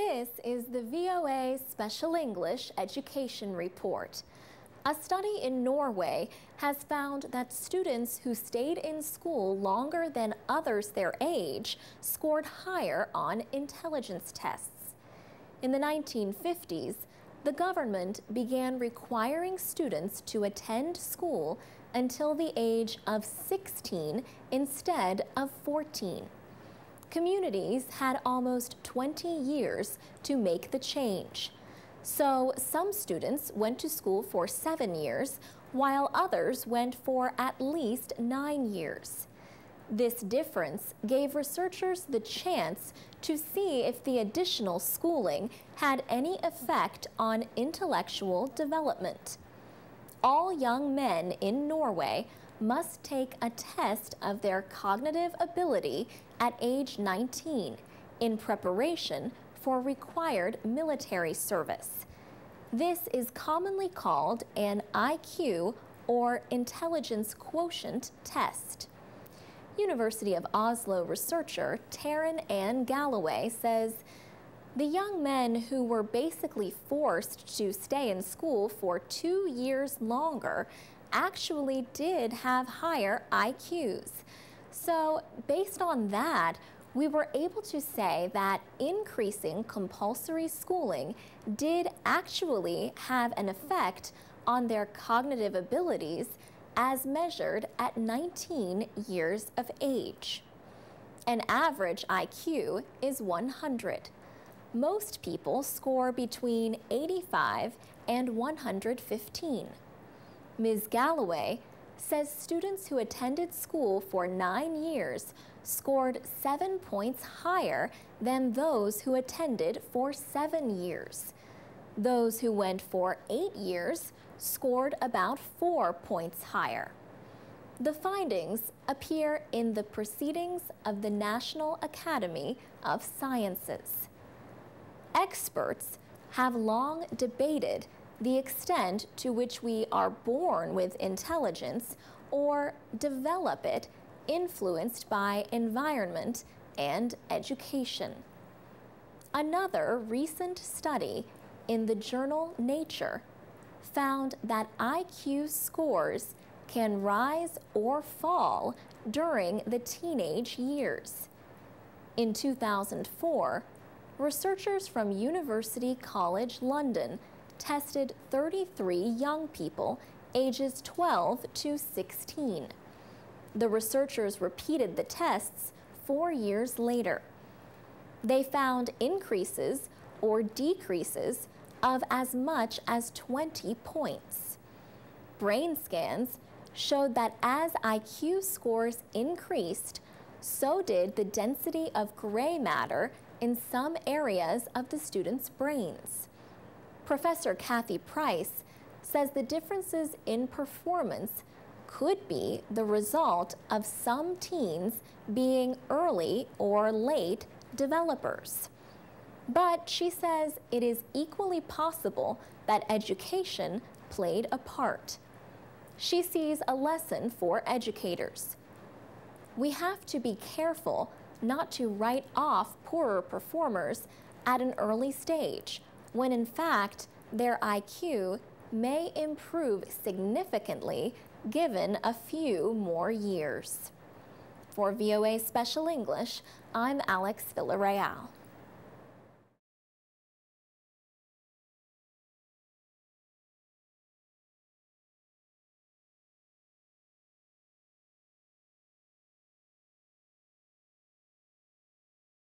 This is the VOA Special English Education Report. A study in Norway has found that students who stayed in school longer than others their age scored higher on intelligence tests. In the 1950s, the government began requiring students to attend school until the age of 16 instead of 14. Communities had almost 20 years to make the change. So some students went to school for 7 years, while others went for at least 9 years. This difference gave researchers the chance to see if the additional schooling had any effect on intellectual development. All young men in Norway must take a test of their cognitive ability at age 19 in preparation for required military service. This is commonly called an IQ or intelligence quotient test. University of Oslo researcher Taryn Ann Galloway says the young men who were basically forced to stay in school for 2 years longer actually did have higher IQs. So based on that, we were able to say that increasing compulsory schooling did actually have an effect on their cognitive abilities as measured at 19 years of age. An average IQ is 100. Most people score between 85 and 115. Ms. Galloway says students who attended school for 9 years scored 7 points higher than those who attended for 7 years. Those who went for 8 years scored about 4 points higher. The findings appear in the Proceedings of the National Academy of Sciences. Experts have long debated the extent to which we are born with intelligence or develop it influenced by environment and education. Another recent study in the journal Nature found that IQ scores can rise or fall during the teenage years. In 2004, researchers from University College London tested 33 young people ages 12 to 16. The researchers repeated the tests 4 years later. They found increases or decreases of as much as 20 points. Brain scans showed that as IQ scores increased, so did the density of gray matter in some areas of the students' brains. Professor Kathy Price says the differences in performance could be the result of some teens being early or late developers. But she says it is equally possible that education played a part. She sees a lesson for educators. We have to be careful not to write off poorer performers at an early stage, when in fact their IQ may improve significantly given a few more years. For VOA Special English, I'm Alex Villarreal.